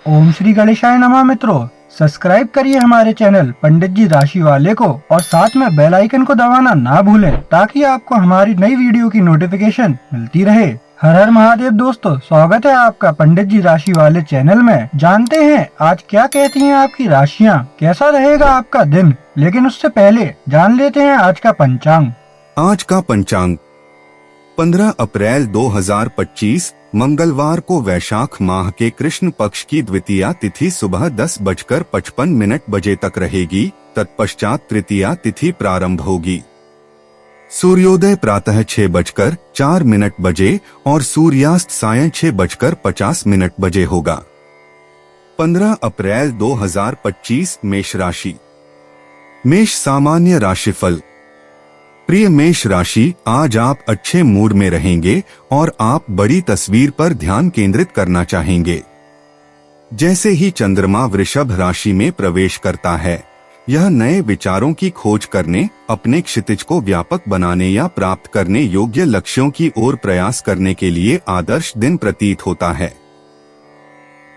ओम श्री गणेशाय नमः। मित्रों, सब्सक्राइब करिए हमारे चैनल पंडित जी राशि वाले को और साथ में बेल आइकन को दबाना ना भूलें ताकि आपको हमारी नई वीडियो की नोटिफिकेशन मिलती रहे। हर हर महादेव दोस्तों, स्वागत है आपका पंडित जी राशि वाले चैनल में। जानते हैं आज क्या कहती हैं आपकी राशियां, कैसा रहेगा आपका दिन। लेकिन उससे पहले जान लेते हैं आज का पंचांग। आज का पंचांग 15 अप्रैल 2025 मंगलवार को वैशाख माह के कृष्ण पक्ष की द्वितीया तिथि सुबह 10:55 तक रहेगी। तत्पश्चात तृतीया तिथि प्रारंभ होगी। सूर्योदय प्रातः 6:04 और सूर्यास्त सायं 6:50 होगा। 15 अप्रैल 2025 मेष राशि। मेष सामान्य राशिफल। प्रिय मेष राशि, आज आप अच्छे मूड में रहेंगे और आप बड़ी तस्वीर पर ध्यान केंद्रित करना चाहेंगे। जैसे ही चंद्रमा वृषभ राशि में प्रवेश करता है, यह नए विचारों की खोज करने, अपने क्षितिज को व्यापक बनाने या प्राप्त करने योग्य लक्ष्यों की ओर प्रयास करने के लिए आदर्श दिन प्रतीत होता है।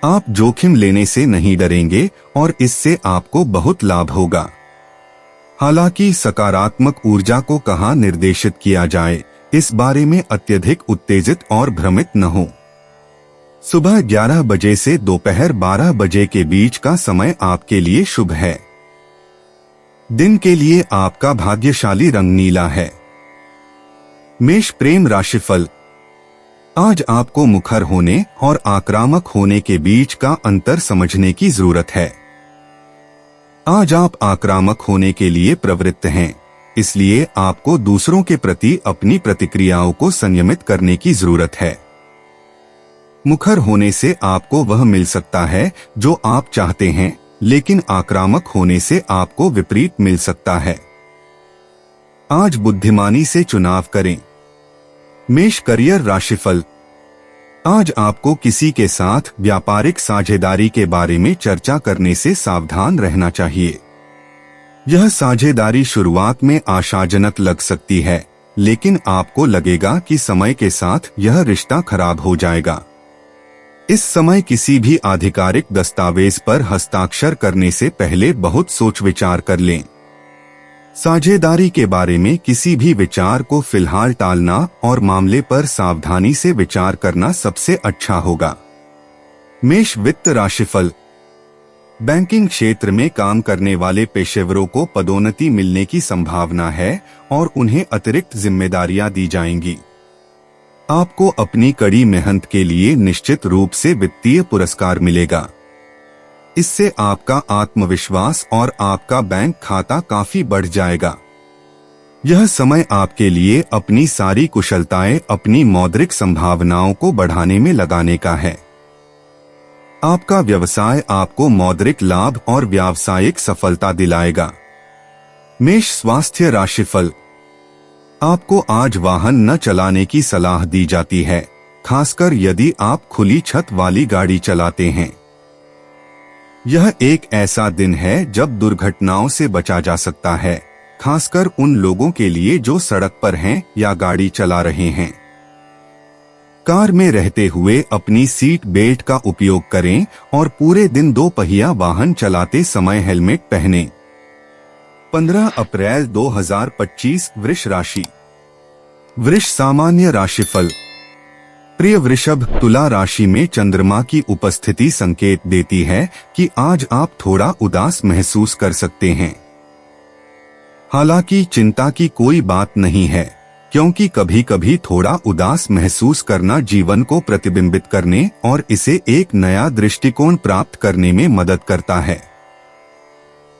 आप जोखिम लेने से नहीं डरेंगे और इससे आपको बहुत लाभ होगा। हालांकि सकारात्मक ऊर्जा को कहाँ निर्देशित किया जाए, इस बारे में अत्यधिक उत्तेजित और भ्रमित न हो। सुबह 11 बजे से दोपहर 12 बजे के बीच का समय आपके लिए शुभ है। दिन के लिए आपका भाग्यशाली रंग नीला है। मेष प्रेम राशिफल। आज आपको मुखर होने और आक्रामक होने के बीच का अंतर समझने की जरूरत है। आज आप आक्रामक होने के लिए प्रवृत्त हैं, इसलिए आपको दूसरों के प्रति अपनी प्रतिक्रियाओं को संयमित करने की जरूरत है। मुखर होने से आपको वह मिल सकता है जो आप चाहते हैं, लेकिन आक्रामक होने से आपको विपरीत मिल सकता है। आज बुद्धिमानी से चुनाव करें। मेष करियर राशिफल। आज आपको किसी के साथ व्यापारिक साझेदारी के बारे में चर्चा करने से सावधान रहना चाहिए। यह साझेदारी शुरुआत में आशाजनक लग सकती है, लेकिन आपको लगेगा कि समय के साथ यह रिश्ता खराब हो जाएगा। इस समय किसी भी आधिकारिक दस्तावेज पर हस्ताक्षर करने से पहले बहुत सोच विचार कर लें। साझेदारी के बारे में किसी भी विचार को फिलहाल टालना और मामले पर सावधानी से विचार करना सबसे अच्छा होगा। मेष वित्त राशिफल। बैंकिंग क्षेत्र में काम करने वाले पेशेवरों को पदोन्नति मिलने की संभावना है और उन्हें अतिरिक्त जिम्मेदारियां दी जाएंगी। आपको अपनी कड़ी मेहनत के लिए निश्चित रूप से वित्तीय पुरस्कार मिलेगा। इससे आपका आत्मविश्वास और आपका बैंक खाता काफी बढ़ जाएगा। यह समय आपके लिए अपनी सारी कुशलताएं अपनी मौद्रिक संभावनाओं को बढ़ाने में लगाने का है। आपका व्यवसाय आपको मौद्रिक लाभ और व्यावसायिक सफलता दिलाएगा। मेष स्वास्थ्य राशिफल। आपको आज वाहन न चलाने की सलाह दी जाती है, खासकर यदि आप खुली छत वाली गाड़ी चलाते हैं। यह एक ऐसा दिन है जब दुर्घटनाओं से बचा जा सकता है, खासकर उन लोगों के लिए जो सड़क पर हैं या गाड़ी चला रहे हैं। कार में रहते हुए अपनी सीट बेल्ट का उपयोग करें और पूरे दिन दो पहिया वाहन चलाते समय हेलमेट पहनें। 15 अप्रैल 2025 वृष राशि। वृष सामान्य राशिफल। प्रिय वृषभ, तुला राशि में चंद्रमा की उपस्थिति संकेत देती है कि आज आप थोड़ा उदास महसूस कर सकते हैं। हालांकि चिंता की कोई बात नहीं है, क्योंकि कभी कभी थोड़ा उदास महसूस करना जीवन को प्रतिबिंबित करने और इसे एक नया दृष्टिकोण प्राप्त करने में मदद करता है।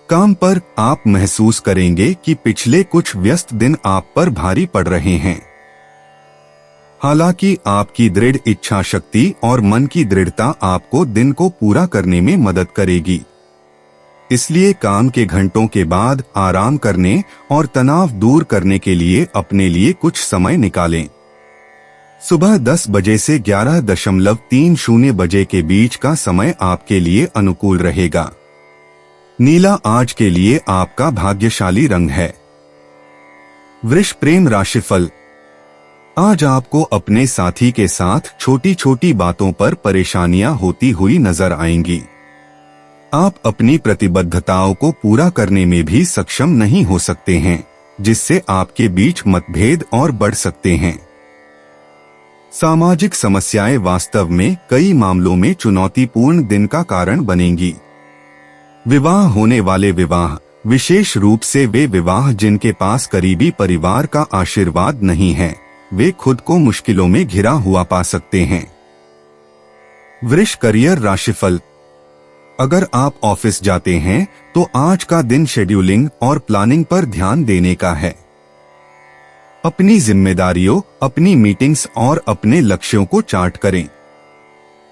काम पर आप महसूस करेंगे कि पिछले कुछ व्यस्त दिन आप पर भारी पड़ रहे हैं। हालांकि आपकी दृढ़ इच्छा शक्ति और मन की दृढ़ता आपको दिन को पूरा करने में मदद करेगी। इसलिए काम के घंटों के बाद आराम करने और तनाव दूर करने के लिए अपने लिए कुछ समय निकालें। सुबह 10 बजे से 11:30 बजे के बीच का समय आपके लिए अनुकूल रहेगा। नीला आज के लिए आपका भाग्यशाली रंग है। वृष प्रेम राशिफल। आज आपको अपने साथी के साथ छोटी छोटी बातों पर परेशानियां होती हुई नजर आएंगी। आप अपनी प्रतिबद्धताओं को पूरा करने में भी सक्षम नहीं हो सकते हैं, जिससे आपके बीच मतभेद और बढ़ सकते हैं। सामाजिक समस्याएं वास्तव में कई मामलों में चुनौतीपूर्ण दिन का कारण बनेंगी। विवाह होने वाले विवाह, विशेष रूप से वे विवाह जिनके पास करीबी परिवार का आशीर्वाद नहीं है, वे खुद को मुश्किलों में घिरा हुआ पा सकते हैं। वृष करियर राशिफल। अगर आप ऑफिस जाते हैं तो आज का दिन शेड्यूलिंग और प्लानिंग पर ध्यान देने का है। अपनी जिम्मेदारियों, अपनी मीटिंग्स और अपने लक्ष्यों को चार्ट करें।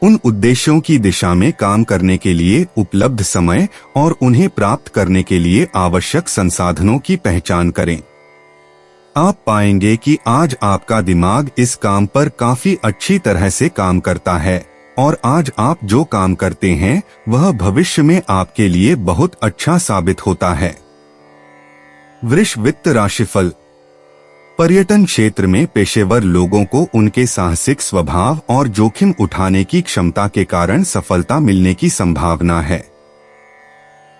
उन उद्देश्यों की दिशा में काम करने के लिए उपलब्ध समय और उन्हें प्राप्त करने के लिए आवश्यक संसाधनों की पहचान करें। आप पाएंगे कि आज आपका दिमाग इस काम पर काफी अच्छी तरह से काम करता है और आज आप जो काम करते हैं वह भविष्य में आपके लिए बहुत अच्छा साबित होता है। वृष वित्त राशिफल। पर्यटन क्षेत्र में पेशेवर लोगों को उनके साहसिक स्वभाव और जोखिम उठाने की क्षमता के कारण सफलता मिलने की संभावना है।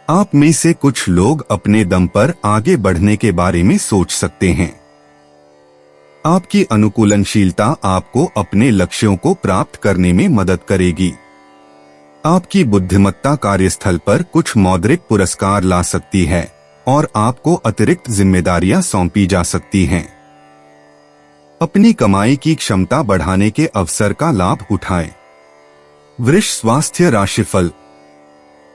आप में से कुछ लोग अपने दम पर आगे बढ़ने के बारे में सोच सकते हैं। आपकी अनुकूलनशीलता आपको अपने लक्ष्यों को प्राप्त करने में मदद करेगी। आपकी बुद्धिमत्ता कार्यस्थल पर कुछ मौद्रिक पुरस्कार ला सकती है और आपको अतिरिक्त जिम्मेदारियां सौंपी जा सकती हैं। अपनी कमाई की क्षमता बढ़ाने के अवसर का लाभ उठाएं। वृष स्वास्थ्य राशिफल।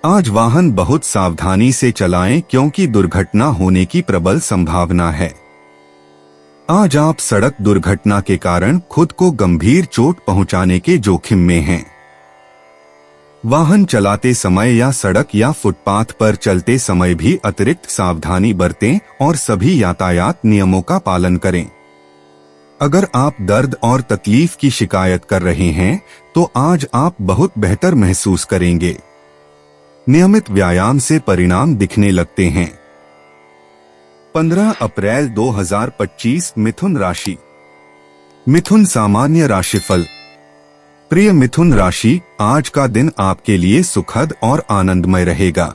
आज वाहन बहुत सावधानी से चलाएं क्योंकि दुर्घटना होने की प्रबल संभावना है। आज आप सड़क दुर्घटना के कारण खुद को गंभीर चोट पहुंचाने के जोखिम में हैं। वाहन चलाते समय या सड़क या फुटपाथ पर चलते समय भी अतिरिक्त सावधानी बरतें और सभी यातायात नियमों का पालन करें। अगर आप दर्द और तकलीफ की शिकायत कर रहे हैं तो आज आप बहुत बेहतर महसूस करेंगे। नियमित व्यायाम से परिणाम दिखने लगते हैं। 15 अप्रैल 2025 मिथुन राशि। मिथुन सामान्य राशिफल। प्रिय मिथुन राशि, आज का दिन आपके लिए सुखद और आनंदमय रहेगा।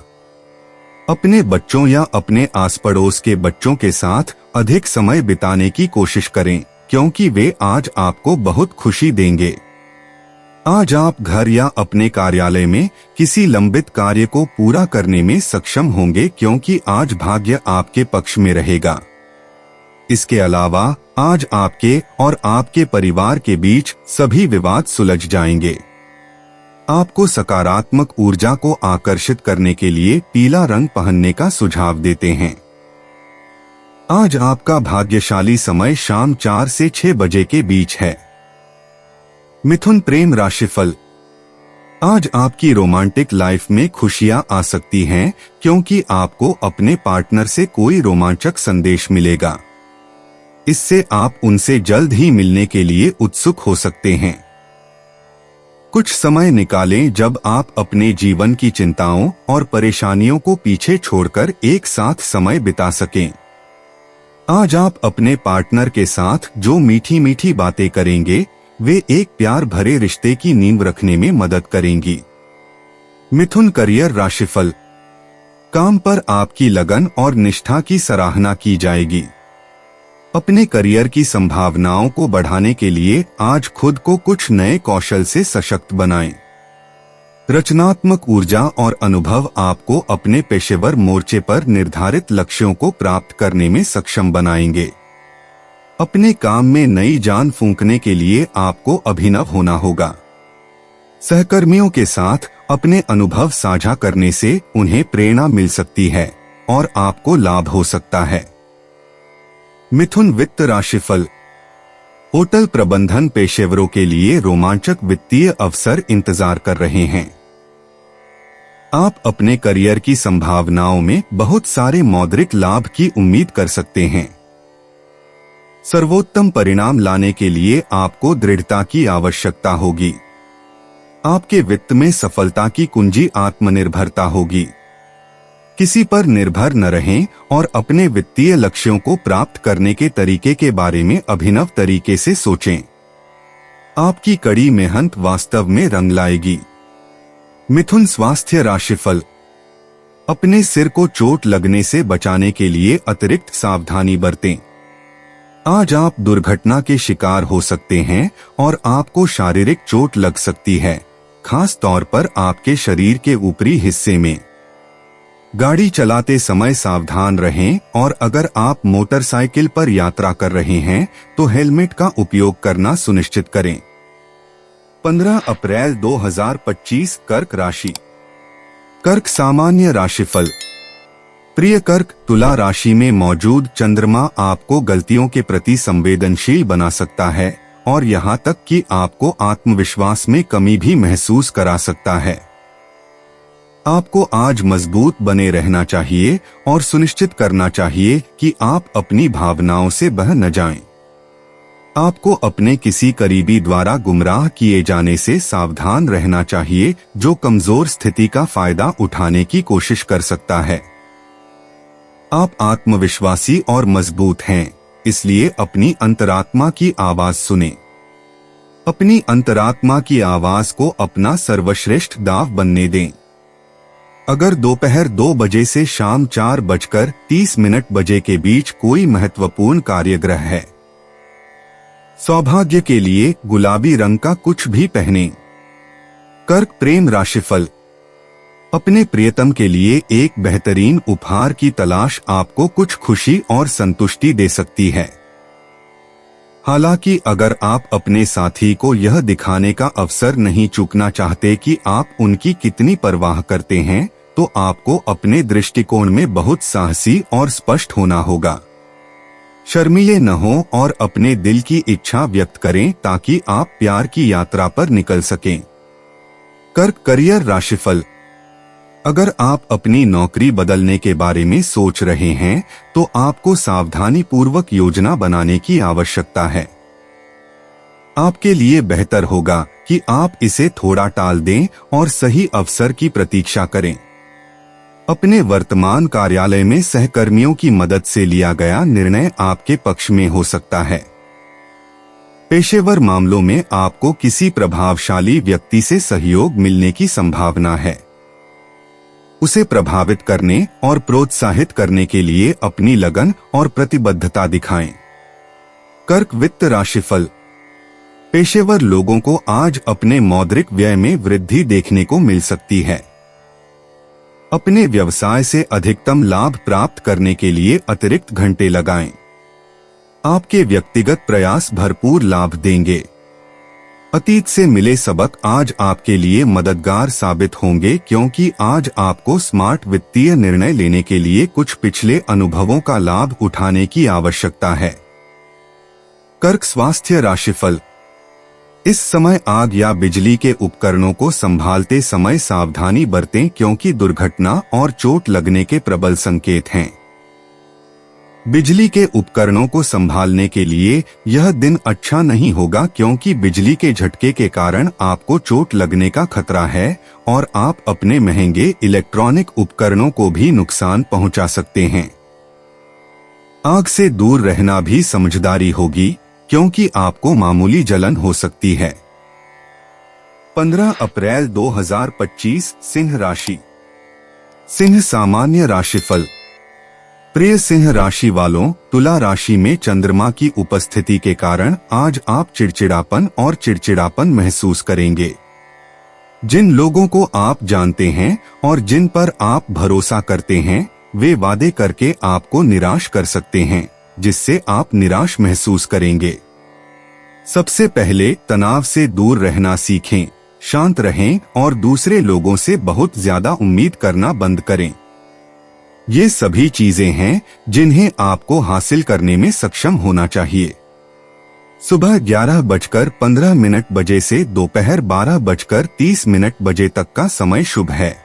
अपने बच्चों या अपने आस पड़ोस के बच्चों के साथ अधिक समय बिताने की कोशिश करें क्योंकि वे आज आपको बहुत खुशी देंगे। आज आप घर या अपने कार्यालय में किसी लंबित कार्य को पूरा करने में सक्षम होंगे क्योंकि आज भाग्य आपके पक्ष में रहेगा। इसके अलावा आज आपके और आपके परिवार के बीच सभी विवाद सुलझ जाएंगे। आपको सकारात्मक ऊर्जा को आकर्षित करने के लिए पीला रंग पहनने का सुझाव देते हैं। आज आपका भाग्यशाली समय शाम 4 से 6 बजे के बीच है। मिथुन प्रेम राशिफल। आज आपकी रोमांटिक लाइफ में खुशियां आ सकती हैं क्योंकि आपको अपने पार्टनर से कोई रोमांचक संदेश मिलेगा। इससे आप उनसे जल्द ही मिलने के लिए उत्सुक हो सकते हैं। कुछ समय निकालें जब आप अपने जीवन की चिंताओं और परेशानियों को पीछे छोड़कर एक साथ समय बिता सकें। आज आप अपने पार्टनर के साथ जो मीठी मीठी बातें करेंगे वे एक प्यार भरे रिश्ते की नींव रखने में मदद करेंगी। मिथुन करियर राशिफल। काम पर आपकी लगन और निष्ठा की सराहना की जाएगी। अपने करियर की संभावनाओं को बढ़ाने के लिए आज खुद को कुछ नए कौशल से सशक्त बनाएं। रचनात्मक ऊर्जा और अनुभव आपको अपने पेशेवर मोर्चे पर निर्धारित लक्ष्यों को प्राप्त करने में सक्षम बनाएंगे। अपने काम में नई जान फूंकने के लिए आपको अभिनव होना होगा। सहकर्मियों के साथ अपने अनुभव साझा करने से उन्हें प्रेरणा मिल सकती है और आपको लाभ हो सकता है। मिथुन वित्त राशिफल। होटल प्रबंधन पेशेवरों के लिए रोमांचक वित्तीय अवसर इंतजार कर रहे हैं। आप अपने करियर की संभावनाओं में बहुत सारे मौद्रिक लाभ की उम्मीद कर सकते हैं। सर्वोत्तम परिणाम लाने के लिए आपको दृढ़ता की आवश्यकता होगी। आपके वित्त में सफलता की कुंजी आत्मनिर्भरता होगी। किसी पर निर्भर न रहें और अपने वित्तीय लक्ष्यों को प्राप्त करने के तरीके के बारे में अभिनव तरीके से सोचें। आपकी कड़ी मेहनत वास्तव में रंग लाएगी। मिथुन स्वास्थ्य राशिफल। अपने सिर को चोट लगने से बचाने के लिए अतिरिक्त सावधानी बरतें। आज आप दुर्घटना के शिकार हो सकते हैं और आपको शारीरिक चोट लग सकती है, खास तौर पर आपके शरीर के ऊपरी हिस्से में। गाड़ी चलाते समय सावधान रहें और अगर आप मोटरसाइकिल पर यात्रा कर रहे हैं तो हेलमेट का उपयोग करना सुनिश्चित करें। 15 अप्रैल 2025 कर्क राशि। कर्क सामान्य राशिफल। प्रिय कर्क, तुला राशि में मौजूद चंद्रमा आपको गलतियों के प्रति संवेदनशील बना सकता है और यहाँ तक कि आपको आत्मविश्वास में कमी भी महसूस करा सकता है। आपको आज मजबूत बने रहना चाहिए और सुनिश्चित करना चाहिए कि आप अपनी भावनाओं से बह न जाएं। आपको अपने किसी करीबी द्वारा गुमराह किए जाने से सावधान रहना चाहिए, जो कमजोर स्थिति का फायदा उठाने की कोशिश कर सकता है। आप आत्मविश्वासी और मजबूत हैं, इसलिए अपनी अंतरात्मा की आवाज सुनें। अपनी अंतरात्मा की आवाज को अपना सर्वश्रेष्ठ दाव बनने दें। अगर दोपहर 2 बजे से शाम 4:30 बजे के बीच कोई महत्वपूर्ण कार्यग्रह है, सौभाग्य के लिए गुलाबी रंग का कुछ भी पहनें। कर्क प्रेम राशिफल। अपने प्रियतम के लिए एक बेहतरीन उपहार की तलाश आपको कुछ खुशी और संतुष्टि दे सकती है। हालांकि अगर आप अपने साथी को यह दिखाने का अवसर नहीं चूकना चाहते कि आप उनकी कितनी परवाह करते हैं, तो आपको अपने दृष्टिकोण में बहुत साहसी और स्पष्ट होना होगा। शर्मीले न हो और अपने दिल की इच्छा व्यक्त करें ताकि आप प्यार की यात्रा पर निकल सकें। कर्क करियर राशिफल। अगर आप अपनी नौकरी बदलने के बारे में सोच रहे हैं तो आपको सावधानी पूर्वक योजना बनाने की आवश्यकता है। आपके लिए बेहतर होगा कि आप इसे थोड़ा टाल दें और सही अवसर की प्रतीक्षा करें। अपने वर्तमान कार्यालय में सहकर्मियों की मदद से लिया गया निर्णय आपके पक्ष में हो सकता है। पेशेवर मामलों में आपको किसी प्रभावशाली व्यक्ति से सहयोग मिलने की संभावना है। उसे प्रभावित करने और प्रोत्साहित करने के लिए अपनी लगन और प्रतिबद्धता दिखाएं। कर्क वित्त राशिफल। पेशेवर लोगों को आज अपने मौद्रिक व्यय में वृद्धि देखने को मिल सकती है। अपने व्यवसाय से अधिकतम लाभ प्राप्त करने के लिए अतिरिक्त घंटे लगाएं। आपके व्यक्तिगत प्रयास भरपूर लाभ देंगे। अतीत से मिले सबक आज आपके लिए मददगार साबित होंगे, क्योंकि आज आपको स्मार्ट वित्तीय निर्णय लेने के लिए कुछ पिछले अनुभवों का लाभ उठाने की आवश्यकता है। कर्क स्वास्थ्य राशिफल। इस समय आग या बिजली के उपकरणों को संभालते समय सावधानी बरतें, क्योंकि दुर्घटना और चोट लगने के प्रबल संकेत हैं। बिजली के उपकरणों को संभालने के लिए यह दिन अच्छा नहीं होगा, क्योंकि बिजली के झटके के कारण आपको चोट लगने का खतरा है और आप अपने महंगे इलेक्ट्रॉनिक उपकरणों को भी नुकसान पहुंचा सकते हैं। आग से दूर रहना भी समझदारी होगी, क्योंकि आपको मामूली जलन हो सकती है। 15 अप्रैल 2025 सिंह राशि। सिंह सामान्य राशिफल। प्रिय सिंह राशि वालों, तुला राशि में चंद्रमा की उपस्थिति के कारण आज आप चिड़चिड़ापन महसूस करेंगे। जिन लोगों को आप जानते हैं और जिन पर आप भरोसा करते हैं, वे वादे करके आपको निराश कर सकते हैं, जिससे आप निराश महसूस करेंगे। सबसे पहले तनाव से दूर रहना सीखें, शांत रहें और दूसरे लोगों से बहुत ज्यादा उम्मीद करना बंद करें। ये सभी चीजें हैं जिन्हें आपको हासिल करने में सक्षम होना चाहिए। सुबह 11:15 बजे से दोपहर 12:30 बजे तक का समय शुभ है।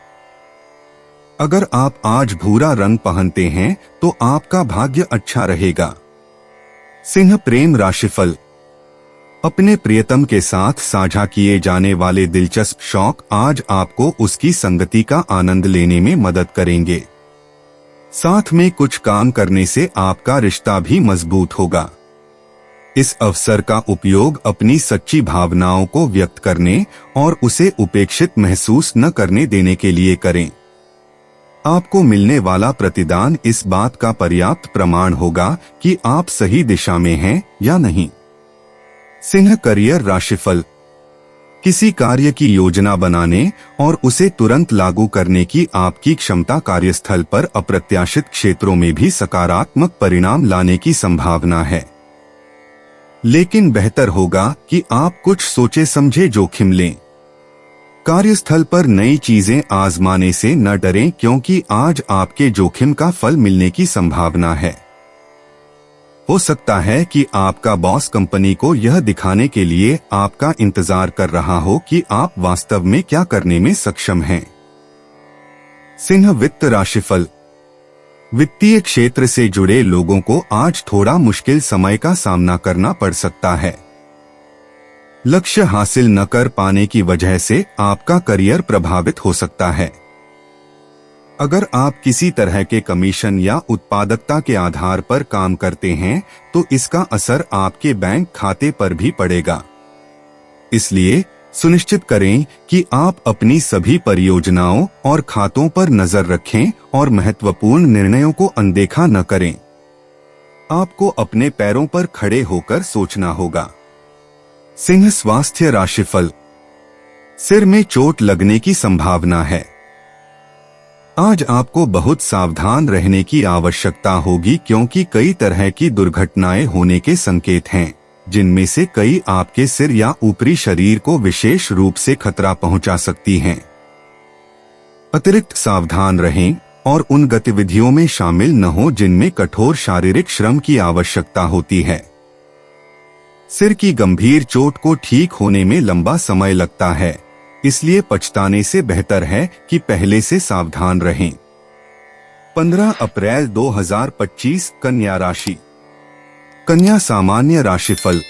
अगर आप आज भूरा रंग पहनते हैं तो आपका भाग्य अच्छा रहेगा। सिंह प्रेम राशिफल। अपने प्रियतम के साथ साझा किए जाने वाले दिलचस्प शौक आज आपको उसकी संगति का आनंद लेने में मदद करेंगे। साथ में कुछ काम करने से आपका रिश्ता भी मजबूत होगा। इस अवसर का उपयोग अपनी सच्ची भावनाओं को व्यक्त करने और उसे उपेक्षित महसूस न करने देने के लिए करें। आपको मिलने वाला प्रतिदान इस बात का पर्याप्त प्रमाण होगा कि आप सही दिशा में हैं या नहीं। सिंह करियर राशिफल। किसी कार्य की योजना बनाने और उसे तुरंत लागू करने की आपकी क्षमता कार्यस्थल पर अप्रत्याशित क्षेत्रों में भी सकारात्मक परिणाम लाने की संभावना है। लेकिन बेहतर होगा कि आप कुछ सोचे समझे जोखिम लें। कार्यस्थल पर नई चीजें आजमाने से न डरें, क्योंकि आज आपके जोखिम का फल मिलने की संभावना है। हो सकता है कि आपका बॉस कंपनी को यह दिखाने के लिए आपका इंतजार कर रहा हो कि आप वास्तव में क्या करने में सक्षम हैं। सिंह वित्त राशिफल। वित्तीय क्षेत्र से जुड़े लोगों को आज थोड़ा मुश्किल समय का सामना करना पड़ सकता है। लक्ष्य हासिल न कर पाने की वजह से आपका करियर प्रभावित हो सकता है। अगर आप किसी तरह के कमीशन या उत्पादकता के आधार पर काम करते हैं तो इसका असर आपके बैंक खाते पर भी पड़ेगा। इसलिए सुनिश्चित करें कि आप अपनी सभी परियोजनाओं और खातों पर नजर रखें और महत्वपूर्ण निर्णयों को अनदेखा न करें। आपको अपने पैरों पर खड़े होकर सोचना होगा। सिंह स्वास्थ्य राशिफल। सिर में चोट लगने की संभावना है। आज आपको बहुत सावधान रहने की आवश्यकता होगी, क्योंकि कई तरह की दुर्घटनाएं होने के संकेत हैं, जिनमें से कई आपके सिर या ऊपरी शरीर को विशेष रूप से खतरा पहुंचा सकती हैं। अतिरिक्त सावधान रहें और उन गतिविधियों में शामिल न हो जिनमें कठोर शारीरिक श्रम की आवश्यकता होती है। सिर की गंभीर चोट को ठीक होने में लंबा समय लगता है, इसलिए पछताने से बेहतर है कि पहले से सावधान रहें। 15 अप्रैल 2025 कन्या राशि। कन्या सामान्य राशिफल।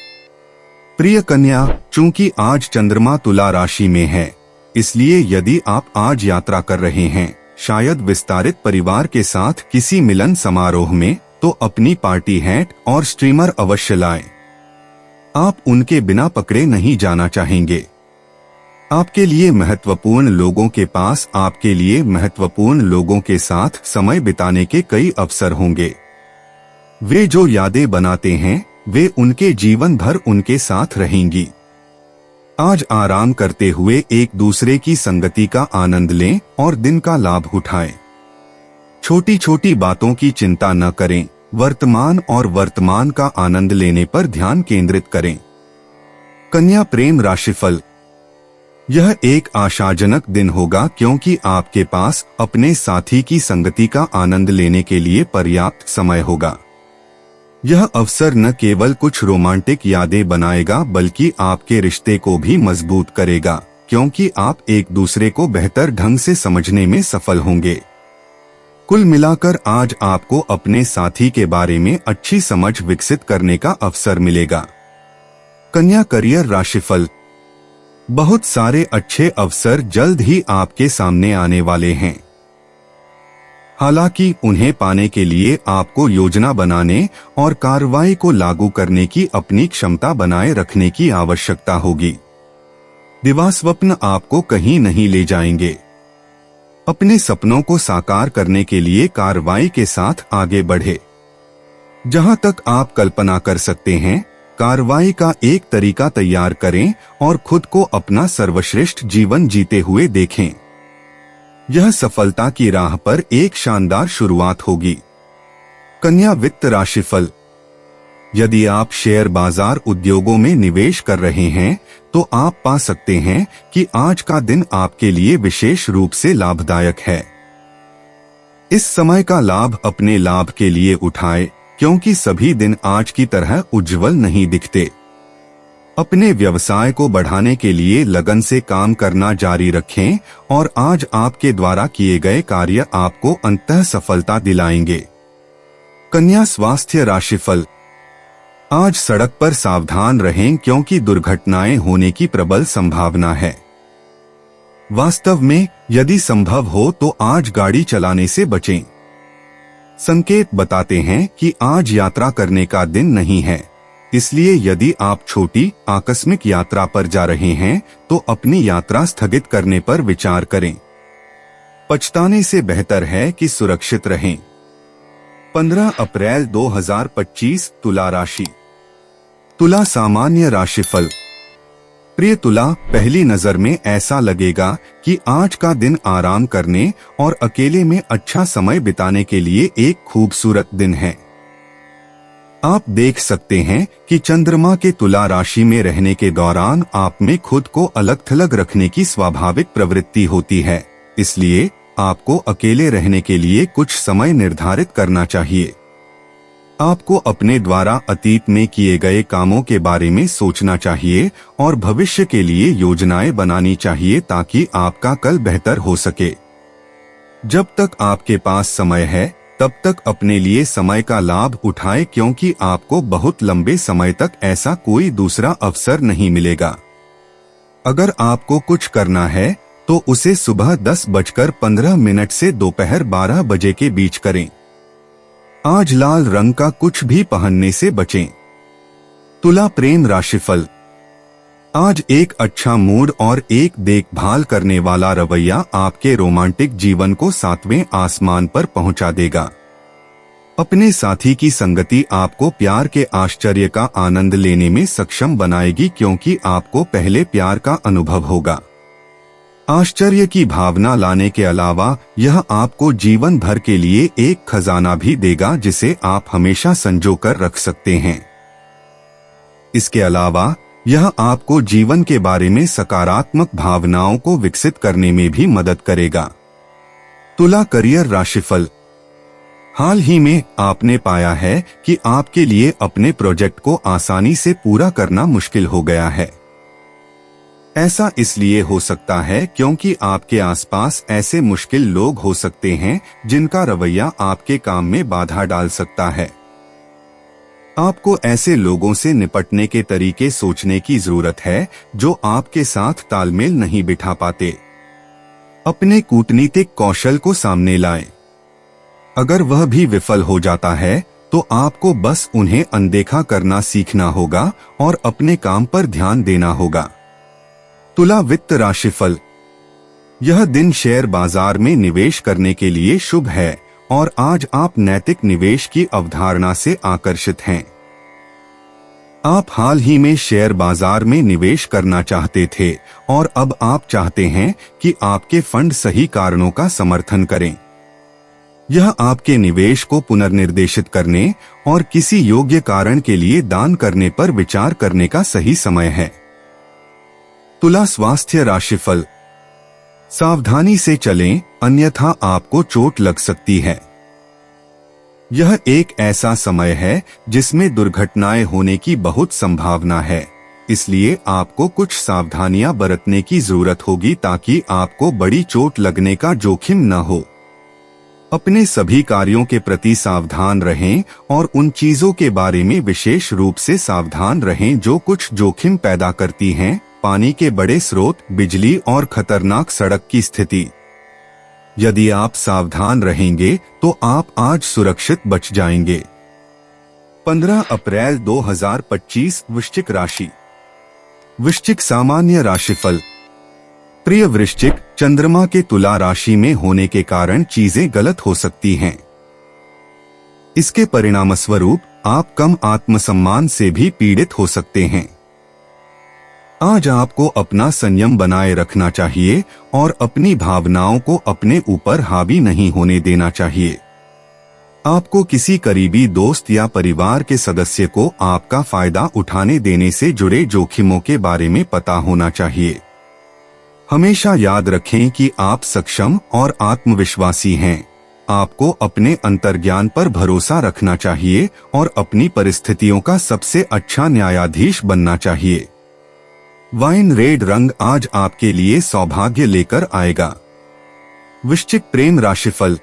प्रिय कन्या, चूंकि आज चंद्रमा तुला राशि में है, इसलिए यदि आप आज यात्रा कर रहे हैं, शायद विस्तारित परिवार के साथ किसी मिलन समारोह में, तो अपनी पार्टी हैट और स्ट्रीमर अवश्य लाएं। आप उनके बिना पकड़े नहीं जाना चाहेंगे। आपके लिए महत्वपूर्ण लोगों के पास आपके लिए महत्वपूर्ण लोगों के साथ समय बिताने के कई अवसर होंगे। वे जो यादें बनाते हैं वे उनके जीवन भर उनके साथ रहेंगी। आज आराम करते हुए एक दूसरे की संगति का आनंद लें और दिन का लाभ उठाएं। छोटी छोटी बातों की चिंता न करें, वर्तमान और वर्तमान का आनंद लेने पर ध्यान केंद्रित करें। कन्या प्रेम राशिफल। यह एक आशाजनक दिन होगा, क्योंकि आपके पास अपने साथी की संगति का आनंद लेने के लिए पर्याप्त समय होगा। यह अवसर न केवल कुछ रोमांटिक यादें बनाएगा, बल्कि आपके रिश्ते को भी मजबूत करेगा, क्योंकि आप एक दूसरे को बेहतर ढंग से समझने में सफल होंगे। कुल मिलाकर आज आपको अपने साथी के बारे में अच्छी समझ विकसित करने का अवसर मिलेगा। कन्या करियर राशिफल। बहुत सारे अच्छे अवसर जल्द ही आपके सामने आने वाले हैं। हालांकि उन्हें पाने के लिए आपको योजना बनाने और कार्रवाई को लागू करने की अपनी क्षमता बनाए रखने की आवश्यकता होगी। दिवास्वप्न आपको कहीं नहीं ले जाएंगे। अपने सपनों को साकार करने के लिए कार्रवाई के साथ आगे बढ़े। जहां तक आप कल्पना कर सकते हैं, कार्रवाई का एक तरीका तैयार करें और खुद को अपना सर्वश्रेष्ठ जीवन जीते हुए देखें। यह सफलता की राह पर एक शानदार शुरुआत होगी। कन्या वित्त राशिफल। यदि आप शेयर बाजार उद्योगों में निवेश कर रहे हैं तो आप पा सकते हैं कि आज का दिन आपके लिए विशेष रूप से लाभदायक है। इस समय का लाभ अपने लाभ के लिए उठाएं, क्योंकि सभी दिन आज की तरह उज्जवल नहीं दिखते। अपने व्यवसाय को बढ़ाने के लिए लगन से काम करना जारी रखें और आज आपके द्वारा किए गए कार्य आपको अंततः सफलता दिलाएंगे। कन्या स्वास्थ्य राशिफल। आज सड़क पर सावधान रहें, क्योंकि दुर्घटनाएं होने की प्रबल संभावना है। वास्तव में यदि संभव हो तो आज गाड़ी चलाने से बचें। संकेत बताते हैं कि आज यात्रा करने का दिन नहीं है, इसलिए यदि आप छोटी आकस्मिक यात्रा पर जा रहे हैं तो अपनी यात्रा स्थगित करने पर विचार करें। पछताने से बेहतर है कि सुरक्षित रहें। 15 अप्रैल 2025 तुला राशि। तुला सामान्य राशिफल। प्रिय तुला, पहली नजर में ऐसा लगेगा कि आज का दिन आराम करने और अकेले में अच्छा समय बिताने के लिए एक खूबसूरत दिन है। आप देख सकते हैं कि चंद्रमा के तुला राशि में रहने के दौरान आप में खुद को अलग थलग रखने की स्वाभाविक प्रवृत्ति होती है, इसलिए आपको अकेले रहने के लिए कुछ समय निर्धारित करना चाहिए। आपको अपने द्वारा अतीत में किए गए कामों के बारे में सोचना चाहिए और भविष्य के लिए योजनाएं बनानी चाहिए ताकि आपका कल बेहतर हो सके। जब तक आपके पास समय है तब तक अपने लिए समय का लाभ उठाएं, क्योंकि आपको बहुत लंबे समय तक ऐसा कोई दूसरा अवसर नहीं मिलेगा। अगर आपको कुछ करना है तो उसे सुबह 10:15 से दोपहर 12 बजे के बीच करें। आज लाल रंग का कुछ भी पहनने से बचें। तुला प्रेम राशिफल। आज एक अच्छा मूड और एक देखभाल करने वाला रवैया आपके रोमांटिक जीवन को 7वें आसमान पर पहुंचा देगा। अपने साथी की संगति आपको प्यार के आश्चर्य का आनंद लेने में सक्षम बनाएगी, क्योंकि आपको पहले प्यार का अनुभव होगा। आश्चर्य की भावना लाने के अलावा यह आपको जीवन भर के लिए एक खजाना भी देगा जिसे आप हमेशा संजोकर रख सकते हैं। इसके अलावा यह आपको जीवन के बारे में सकारात्मक भावनाओं को विकसित करने में भी मदद करेगा। तुला करियर राशिफल। हाल ही में आपने पाया है कि आपके लिए अपने प्रोजेक्ट को आसानी से पूरा करना मुश्किल हो गया है। ऐसा इसलिए हो सकता है क्योंकि आपके आसपास ऐसे मुश्किल लोग हो सकते हैं जिनका रवैया आपके काम में बाधा डाल सकता है। आपको ऐसे लोगों से निपटने के तरीके सोचने की जरूरत है जो आपके साथ तालमेल नहीं बिठा पाते। अपने कूटनीतिक कौशल को सामने लाएं। अगर वह भी विफल हो जाता है तो आपको बस उन्हें अनदेखा करना सीखना होगा और अपने काम पर ध्यान देना होगा। तुला वित्त राशिफल। यह दिन शेयर बाजार में निवेश करने के लिए शुभ है और आज आप नैतिक निवेश की अवधारणा से आकर्षित हैं। आप हाल ही में शेयर बाजार में निवेश करना चाहते थे और अब आप चाहते हैं कि आपके फंड सही कारणों का समर्थन करें। यह आपके निवेश को पुनर्निर्देशित करने और किसी योग्य कारण के लिए दान करने पर विचार करने का सही समय है। तुला स्वास्थ्य राशिफल। सावधानी से चलें, अन्यथा आपको चोट लग सकती है। यह एक ऐसा समय है जिसमें दुर्घटनाएं होने की बहुत संभावना है, इसलिए आपको कुछ सावधानियां बरतने की जरूरत होगी ताकि आपको बड़ी चोट लगने का जोखिम न हो। अपने सभी कार्यों के प्रति सावधान रहें और उन चीजों के बारे में विशेष रूप से सावधान रहें जो कुछ जोखिम पैदा करती हैं, पानी के बड़े स्रोत, बिजली और खतरनाक सड़क की स्थिति। यदि आप सावधान रहेंगे तो आप आज सुरक्षित बच जाएंगे। 15 अप्रैल 2025 वृश्चिक राशि। वृश्चिक सामान्य राशिफल। प्रिय वृश्चिक, चंद्रमा के तुला राशि में होने के कारण चीजें गलत हो सकती हैं। इसके परिणामस्वरूप आप कम आत्मसम्मान से भी पीड़ित हो सकते हैं। आज आपको अपना संयम बनाए रखना चाहिए और अपनी भावनाओं को अपने ऊपर हावी नहीं होने देना चाहिए। आपको किसी करीबी दोस्त या परिवार के सदस्य को आपका फायदा उठाने देने से जुड़े जोखिमों के बारे में पता होना चाहिए। हमेशा याद रखें कि आप सक्षम और आत्मविश्वासी हैं। आपको अपने अंतर्ज्ञान पर भरोसा रखना चाहिए और अपनी परिस्थितियों का सबसे अच्छा न्यायाधीश बनना चाहिए। वाइन रेड रंग आज आपके लिए सौभाग्य लेकर आएगा। वृश्चिक प्रेम राशिफल।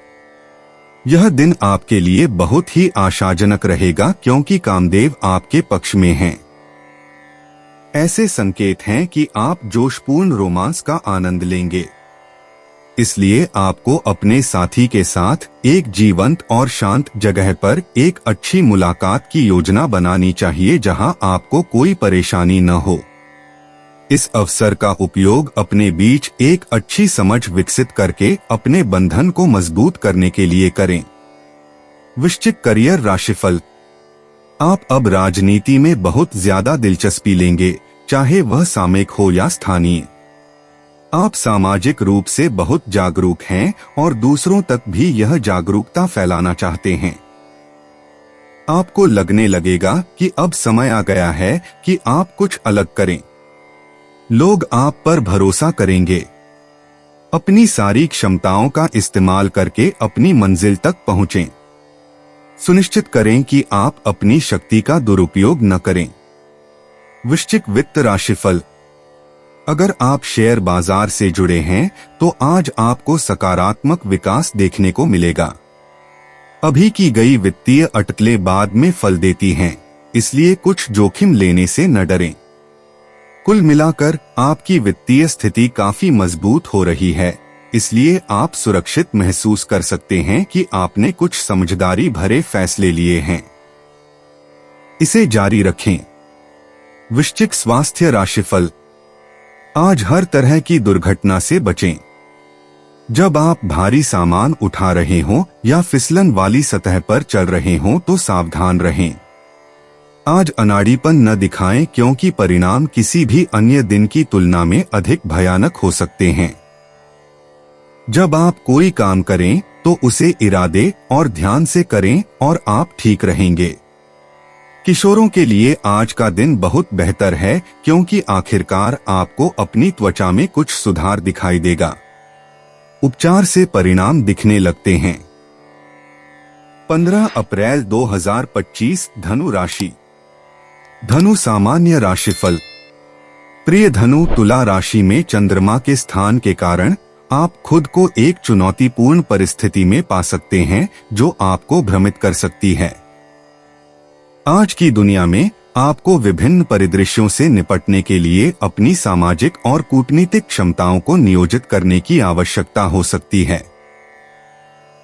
यह दिन आपके लिए बहुत ही आशाजनक रहेगा क्योंकि कामदेव आपके पक्ष में हैं। ऐसे संकेत हैं कि आप जोशपूर्ण रोमांस का आनंद लेंगे। इसलिए आपको अपने साथी के साथ एक जीवंत और शांत जगह पर एक अच्छी मुलाकात की योजना बनानी चाहिए जहां आपको कोई परेशानी न हो। इस अवसर का उपयोग अपने बीच एक अच्छी समझ विकसित करके अपने बंधन को मजबूत करने के लिए करें। वृश्चिक करियर राशिफल। आप अब राजनीति में बहुत ज्यादा दिलचस्पी लेंगे, चाहे वह सामयिक हो या स्थानीय। आप सामाजिक रूप से बहुत जागरूक हैं और दूसरों तक भी यह जागरूकता फैलाना चाहते हैं। आपको लगने लगेगा कि अब समय आ गया है कि आप कुछ अलग करें। लोग आप पर भरोसा करेंगे। अपनी सारी क्षमताओं का इस्तेमाल करके अपनी मंजिल तक पहुंचें। सुनिश्चित करें कि आप अपनी शक्ति का दुरुपयोग न करें। वृश्चिक वित्त राशिफल। अगर आप शेयर बाजार से जुड़े हैं तो आज आपको सकारात्मक विकास देखने को मिलेगा। अभी की गई वित्तीय अटकलें बाद में फल देती हैं, इसलिए कुछ जोखिम लेने से न डरें। कुल मिलाकर आपकी वित्तीय स्थिति काफी मजबूत हो रही है, इसलिए आप सुरक्षित महसूस कर सकते हैं कि आपने कुछ समझदारी भरे फैसले लिए हैं। इसे जारी रखें। वृश्चिक स्वास्थ्य राशिफल। आज हर तरह की दुर्घटना से बचें। जब आप भारी सामान उठा रहे हों या फिसलन वाली सतह पर चल रहे हों तो सावधान रहें। आज अनाड़ीपन न दिखाएं क्योंकि परिणाम किसी भी अन्य दिन की तुलना में अधिक भयानक हो सकते हैं। जब आप कोई काम करें तो उसे इरादे और ध्यान से करें और आप ठीक रहेंगे। किशोरों के लिए आज का दिन बहुत बेहतर है क्योंकि आखिरकार आपको अपनी त्वचा में कुछ सुधार दिखाई देगा। उपचार से परिणाम दिखने लगते हैं। 15 अप्रैल 2025 धनु राशि। धनु सामान्य राशिफल। प्रिय धनु, तुला राशि में चंद्रमा के स्थान के कारण आप खुद को एक चुनौतीपूर्ण परिस्थिति में पा सकते हैं जो आपको भ्रमित कर सकती है। आज की दुनिया में आपको विभिन्न परिदृश्यों से निपटने के लिए अपनी सामाजिक और कूटनीतिक क्षमताओं को नियोजित करने की आवश्यकता हो सकती है।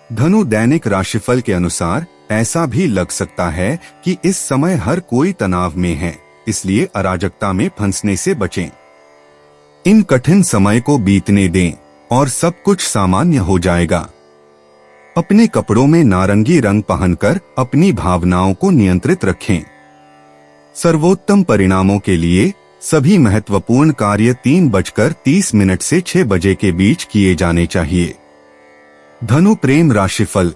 धनु दैनिक राशिफल के अनुसार ऐसा भी लग सकता है कि इस समय हर कोई तनाव में है, इसलिए अराजकता में फंसने से बचें। इन कठिन समय को बीतने दें और सब कुछ सामान्य हो जाएगा। अपने कपड़ों में नारंगी रंग पहनकर अपनी भावनाओं को नियंत्रित रखें। सर्वोत्तम परिणामों के लिए सभी महत्वपूर्ण कार्य 3:30 से 6 बजे के बीच किए जाने चाहिए। धनु प्रेम राशिफल।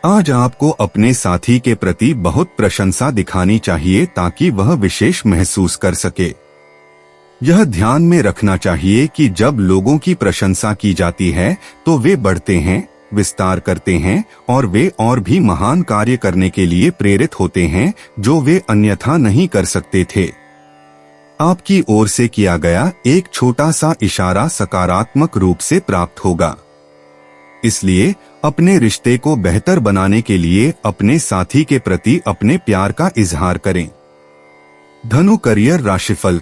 आज आपको अपने साथी के प्रति बहुत प्रशंसा दिखानी चाहिए ताकि वह विशेष महसूस कर सके। यह ध्यान में रखना चाहिए कि जब लोगों की प्रशंसा की जाती है तो वे बढ़ते हैं, विस्तार करते हैं और वे और भी महान कार्य करने के लिए प्रेरित होते हैं जो वे अन्यथा नहीं कर सकते थे। आपकी ओर से किया गया एक छोटा सा इशारा सकारात्मक रूप से प्राप्त होगा। इसलिए अपने रिश्ते को बेहतर बनाने के लिए अपने साथी के प्रति अपने प्यार का इजहार करें। धनु करियर राशिफल।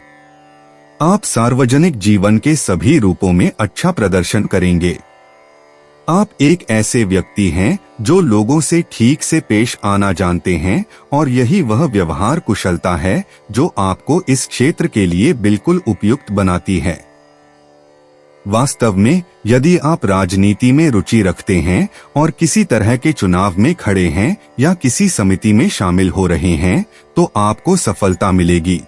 आप सार्वजनिक जीवन के सभी रूपों में अच्छा प्रदर्शन करेंगे। आप एक ऐसे व्यक्ति हैं जो लोगों से ठीक से पेश आना जानते हैं और यही वह व्यवहार कुशलता है जो आपको इस क्षेत्र के लिए बिल्कुल उपयुक्त बनाती है। वास्तव में यदि आप राजनीति में रुचि रखते हैं और किसी तरह के चुनाव में खड़े हैं या किसी समिति में शामिल हो रहे हैं तो आपको सफलता मिलेगी।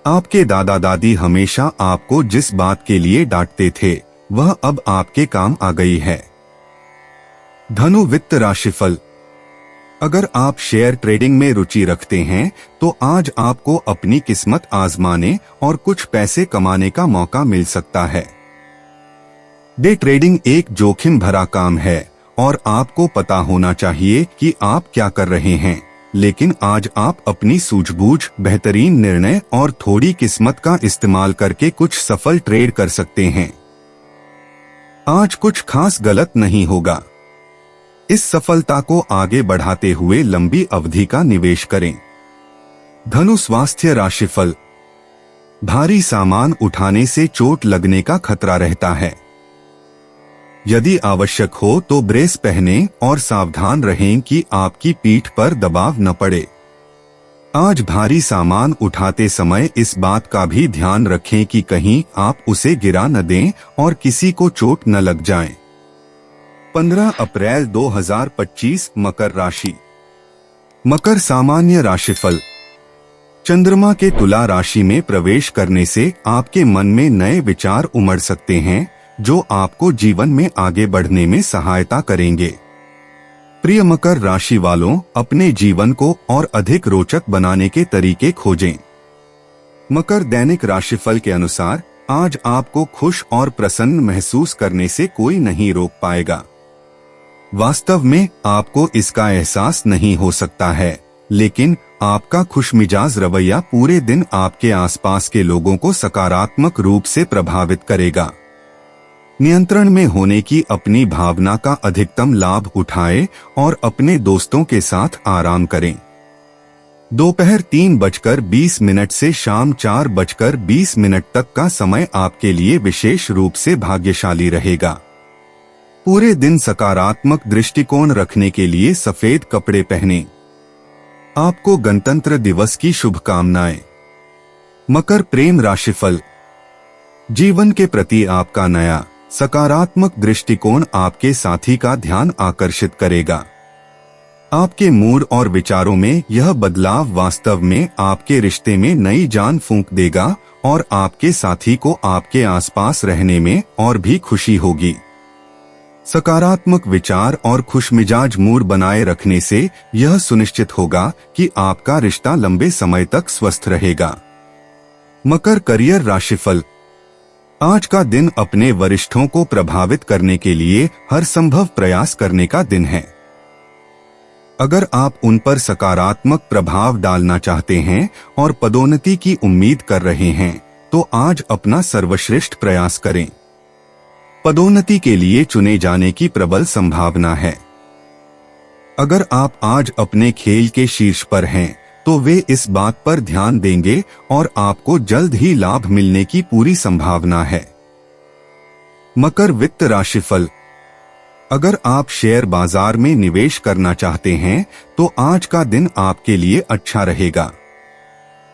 आपके दादा दादी हमेशा आपको जिस बात के लिए डांटते थे वह अब आपके काम आ गई है। धनु वित्त राशिफल। अगर आप शेयर ट्रेडिंग में रुचि रखते हैं तो आज आपको अपनी किस्मत आजमाने और कुछ पैसे कमाने का मौका मिल सकता है। डे ट्रेडिंग एक जोखिम भरा काम है और आपको पता होना चाहिए कि आप क्या कर रहे हैं, लेकिन आज आप अपनी सूझबूझ, बेहतरीन निर्णय और थोड़ी किस्मत का इस्तेमाल करके कुछ सफल ट्रेड कर सकते हैं। आज कुछ खास गलत नहीं होगा। इस सफलता को आगे बढ़ाते हुए लंबी अवधि का निवेश करें। धनु स्वास्थ्य राशिफल। भारी सामान उठाने से चोट लगने का खतरा रहता है। यदि आवश्यक हो तो ब्रेस पहनें और सावधान रहें कि आपकी पीठ पर दबाव न पड़े। आज भारी सामान उठाते समय इस बात का भी ध्यान रखें कि कहीं आप उसे गिरा न दें और किसी को चोट न लग जाए। 15 अप्रैल 2025 मकर राशि। मकर सामान्य राशिफल। चंद्रमा के तुला राशि में प्रवेश करने से आपके मन में नए विचार उमड़ सकते हैं जो आपको जीवन में आगे बढ़ने में सहायता करेंगे। प्रिय मकर राशि वालों, अपने जीवन को और अधिक रोचक बनाने के तरीके खोजें। मकर दैनिक राशिफल के अनुसार आज आपको खुश और प्रसन्न महसूस करने से कोई नहीं रोक पाएगा। वास्तव में आपको इसका एहसास नहीं हो सकता है, लेकिन आपका खुशमिजाज रवैया पूरे दिन आपके आसपास के लोगों को सकारात्मक रूप से प्रभावित करेगा। नियंत्रण में होने की अपनी भावना का अधिकतम लाभ उठाएं और अपने दोस्तों के साथ आराम करें। दोपहर 3:20 से शाम 4:20 तक का समय आपके लिए विशेष रूप से भाग्यशाली रहेगा। पूरे दिन सकारात्मक दृष्टिकोण रखने के लिए सफेद कपड़े पहनें। आपको गणतंत्र दिवस की शुभकामनाएं। मकर प्रेम राशिफल। जीवन के प्रति आपका नया सकारात्मक दृष्टिकोण आपके साथी का ध्यान आकर्षित करेगा। आपके मूड और विचारों में यह बदलाव वास्तव में आपके रिश्ते में नई जान फूंक देगा और आपके साथी को आपके आसपास रहने में और भी खुशी होगी। सकारात्मक विचार और खुशमिजाज मूड बनाए रखने से यह सुनिश्चित होगा कि आपका रिश्ता लंबे समय तक स्वस्थ रहेगा। मकर करियर राशिफल। आज का दिन अपने वरिष्ठों को प्रभावित करने के लिए हर संभव प्रयास करने का दिन है। अगर आप उन पर सकारात्मक प्रभाव डालना चाहते हैं और पदोन्नति की उम्मीद कर रहे हैं, तो आज अपना सर्वश्रेष्ठ प्रयास करें। पदोन्नति के लिए चुने जाने की प्रबल संभावना है। अगर आप आज अपने खेल के शीर्ष पर हैं, तो वे इस बात पर ध्यान देंगे और आपको जल्द ही लाभ मिलने की पूरी संभावना है। मकर वित्त राशिफल। अगर आप शेयर बाजार में निवेश करना चाहते हैं, तो आज का दिन आपके लिए अच्छा रहेगा।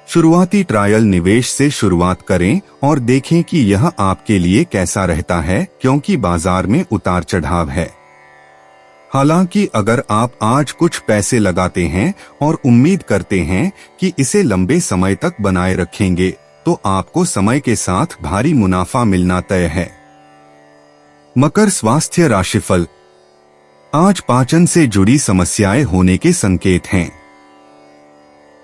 शुरुआती ट्रायल निवेश से शुरुआत करें और देखें कि यह आपके लिए कैसा रहता है, क्योंकि बाजार में उतार चढ़ाव है। हालांकि अगर आप आज कुछ पैसे लगाते हैं और उम्मीद करते हैं कि इसे लंबे समय तक बनाए रखेंगे, तो आपको समय के साथ भारी मुनाफा मिलना तय है। मकर स्वास्थ्य राशिफल। आज पाचन से जुड़ी समस्याएं होने के संकेत हैं।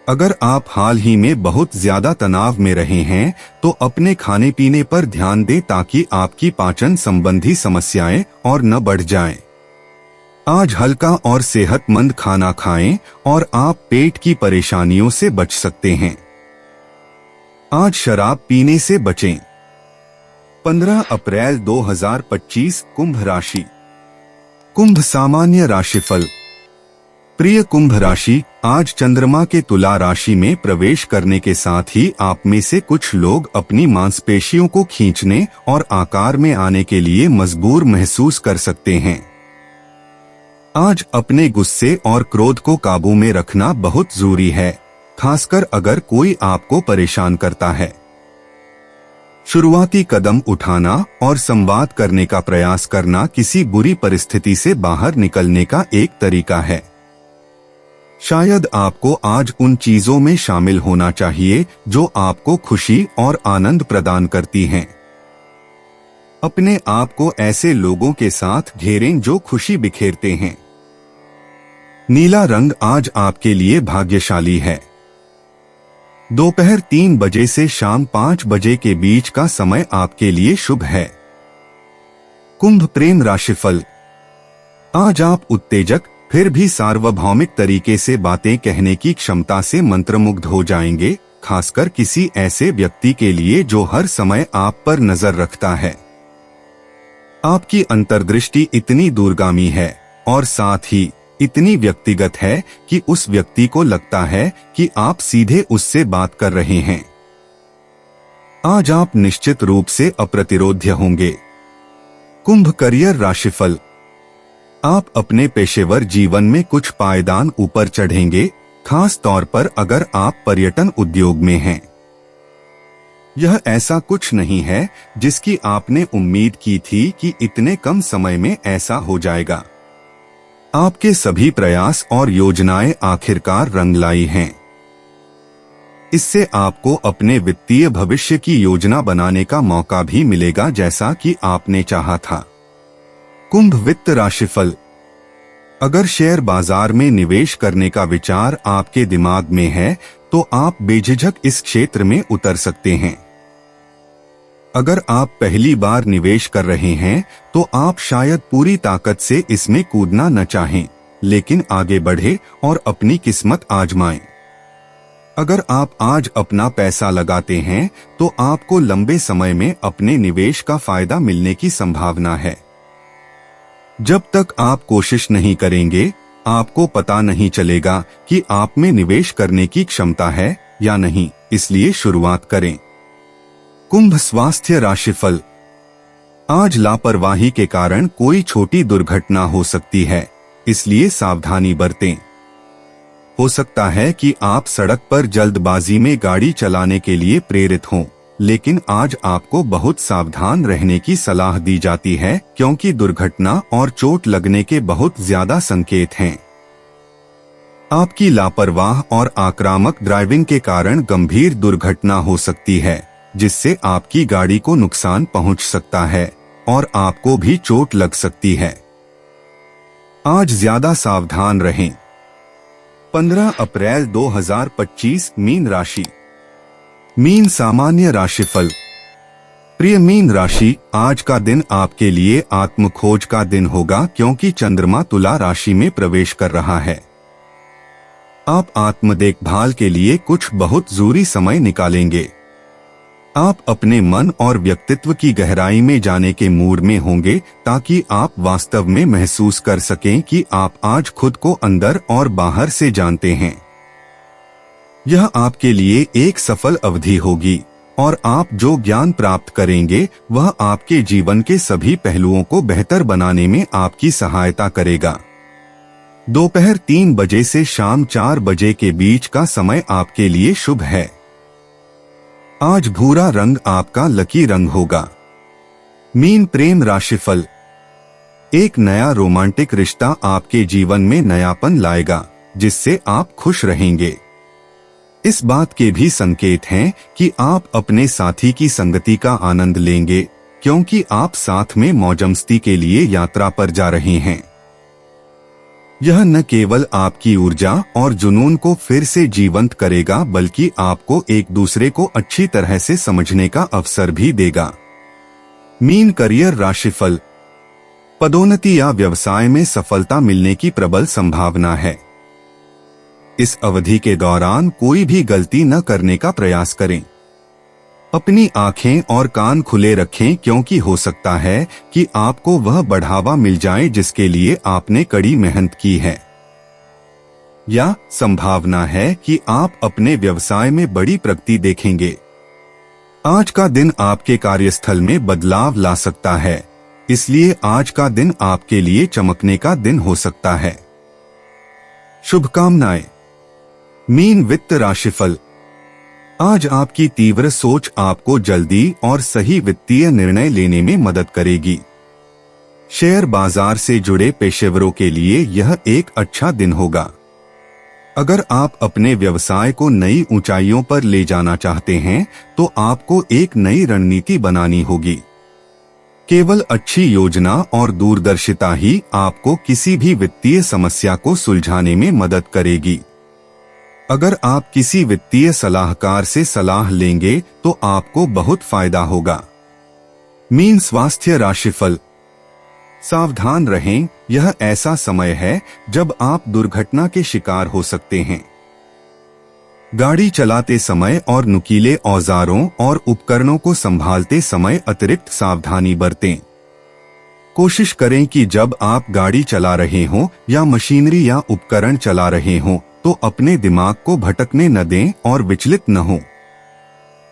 अगर आप हाल ही में बहुत ज्यादा तनाव में रहे हैं, तो अपने खाने पीने पर ध्यान दें ताकि आपकी पाचन संबंधी समस्याएं और न बढ़ जाएं। आज हल्का और सेहतमंद खाना खाएं और आप पेट की परेशानियों से बच सकते हैं। आज शराब पीने से बचें। 15 अप्रैल 2025 कुंभ राशि। कुंभ सामान्य राशिफल। प्रिय कुंभ राशि, आज चंद्रमा के तुला राशि में प्रवेश करने के साथ ही आप में से कुछ लोग अपनी मांसपेशियों को खींचने और आकार में आने के लिए मजबूर महसूस कर सकते हैं। आज अपने गुस्से और क्रोध को काबू में रखना बहुत जरूरी है, खासकर अगर कोई आपको परेशान करता है। शुरुआती कदम उठाना और संवाद करने का प्रयास करना किसी बुरी परिस्थिति से बाहर निकलने का एक तरीका है। शायद आपको आज उन चीजों में शामिल होना चाहिए जो आपको खुशी और आनंद प्रदान करती हैं। अपने आप को ऐसे लोगों के साथ घेरें जो खुशी बिखेरते हैं। नीला रंग आज आपके लिए भाग्यशाली है। दोपहर 3 बजे से शाम 5 बजे के बीच का समय आपके लिए शुभ है। कुंभ प्रेम राशिफल। आज आप उत्तेजक फिर भी सार्वभौमिक तरीके से बातें कहने की क्षमता से मंत्रमुग्ध हो जाएंगे, खासकर किसी ऐसे व्यक्ति के लिए जो हर समय आप पर नजर रखता है। आपकी अंतर्दृष्टि इतनी दूरगामी है और साथ ही इतनी व्यक्तिगत है कि उस व्यक्ति को लगता है कि आप सीधे उससे बात कर रहे हैं। आज आप निश्चित रूप से अप्रतिरोध्य होंगे। कुंभ करियर राशिफल। आप अपने पेशेवर जीवन में कुछ पायदान ऊपर चढ़ेंगे, खास तौर पर अगर आप पर्यटन उद्योग में हैं। यह ऐसा कुछ नहीं है जिसकी आपने उम्मीद की थी कि इतने कम समय में ऐसा हो जाएगा। आपके सभी प्रयास और योजनाएं आखिरकार रंग लाई हैं। इससे आपको अपने वित्तीय भविष्य की योजना बनाने का मौका भी मिलेगा, जैसा कि आपने चाहा था। कुंभ वित्त राशिफल। अगर शेयर बाजार में निवेश करने का विचार आपके दिमाग में है तो आप बेझिझक इस क्षेत्र में उतर सकते हैं। अगर आप पहली बार निवेश कर रहे हैं तो आप शायद पूरी ताकत से इसमें कूदना न चाहें, लेकिन आगे बढ़े और अपनी किस्मत आजमाएं। अगर आप आज अपना पैसा लगाते हैं तो आपको लंबे समय में अपने निवेश का फायदा मिलने की संभावना है। जब तक आप कोशिश नहीं करेंगे, आपको पता नहीं चलेगा कि आप में निवेश करने की क्षमता है या नहीं, इसलिए शुरुआत करें। कुंभ स्वास्थ्य राशिफल। आज लापरवाही के कारण कोई छोटी दुर्घटना हो सकती है, इसलिए सावधानी बरतें। हो सकता है कि आप सड़क पर जल्दबाजी में गाड़ी चलाने के लिए प्रेरित हों, लेकिन आज आपको बहुत सावधान रहने की सलाह दी जाती है क्योंकि दुर्घटना और चोट लगने के बहुत ज्यादा संकेत हैं। आपकी लापरवाह और आक्रामक ड्राइविंग के कारण गंभीर दुर्घटना हो सकती है, जिससे आपकी गाड़ी को नुकसान पहुंच सकता है और आपको भी चोट लग सकती है। आज ज्यादा सावधान रहें। 15 अप्रैल 2025 मीन राशि। मीन सामान्य राशिफल। प्रिय मीन राशि, आज का दिन आपके लिए आत्मखोज का दिन होगा क्योंकि चंद्रमा तुला राशि में प्रवेश कर रहा है। आप आत्म देखभाल के लिए कुछ बहुत जरूरी समय निकालेंगे। आप अपने मन और व्यक्तित्व की गहराई में जाने के मूड में होंगे ताकि आप वास्तव में महसूस कर सकें कि आप आज खुद को अंदर और बाहर से जानते हैं। यह आपके लिए एक सफल अवधि होगी और आप जो ज्ञान प्राप्त करेंगे वह आपके जीवन के सभी पहलुओं को बेहतर बनाने में आपकी सहायता करेगा। दोपहर 3 बजे से शाम 4 बजे के बीच का समय आपके लिए शुभ है। आज भूरा रंग आपका लकी रंग होगा। मीन प्रेम राशिफल। एक नया रोमांटिक रिश्ता आपके जीवन में नयापन लाएगा, जिससे आप खुश रहेंगे। इस बात के भी संकेत हैं कि आप अपने साथी की संगति का आनंद लेंगे क्योंकि आप साथ में मौजमस्ती के लिए यात्रा पर जा रहे हैं। यह न केवल आपकी ऊर्जा और जुनून को फिर से जीवंत करेगा बल्कि आपको एक दूसरे को अच्छी तरह से समझने का अवसर भी देगा। मीन करियर राशिफल। पदोन्नति या व्यवसाय में सफलता मिलने की प्रबल संभावना है। इस अवधि के दौरान कोई भी गलती न करने का प्रयास करें। अपनी आंखें और कान खुले रखें क्योंकि हो सकता है कि आपको वह बढ़ावा मिल जाए जिसके लिए आपने कड़ी मेहनत की है, या संभावना है कि आप अपने व्यवसाय में बड़ी प्रगति देखेंगे। आज का दिन आपके कार्यस्थल में बदलाव ला सकता है, इसलिए आज का दिन आपके लिए चमकने का दिन हो सकता है। शुभकामनाएं। मीन वित्त राशिफल। आज आपकी तीव्र सोच आपको जल्दी और सही वित्तीय निर्णय लेने में मदद करेगी। शेयर बाजार से जुड़े पेशेवरों के लिए यह एक अच्छा दिन होगा। अगर आप अपने व्यवसाय को नई ऊंचाइयों पर ले जाना चाहते हैं तो आपको एक नई रणनीति बनानी होगी। केवल अच्छी योजना और दूरदर्शिता ही आपको किसी भी वित्तीय समस्या को सुलझाने में मदद करेगी। अगर आप किसी वित्तीय सलाहकार से सलाह लेंगे तो आपको बहुत फायदा होगा। मीन स्वास्थ्य राशिफल। सावधान रहें, यह ऐसा समय है जब आप दुर्घटना के शिकार हो सकते हैं। गाड़ी चलाते समय और नुकीले औजारों और उपकरणों को संभालते समय अतिरिक्त सावधानी बरतें। कोशिश करें कि जब आप गाड़ी चला रहे हों या मशीनरी या उपकरण चला रहे हों तो अपने दिमाग को भटकने न दें और विचलित न हों।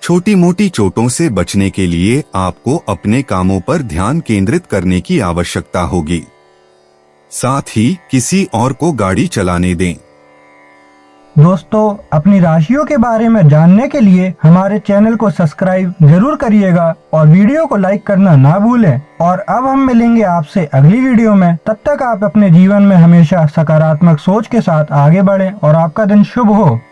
छोटी मोटी चोटों से बचने के लिए आपको अपने कामों पर ध्यान केंद्रित करने की आवश्यकता होगी। साथ ही किसी और को गाड़ी चलाने दें। दोस्तों, अपनी राशियों के बारे में जानने के लिए हमारे चैनल को सब्सक्राइब जरूर करिएगा और वीडियो को लाइक करना ना भूलें। और अब हम मिलेंगे आपसे अगली वीडियो में। तब तक आप अपने जीवन में हमेशा सकारात्मक सोच के साथ आगे बढ़ें और आपका दिन शुभ हो।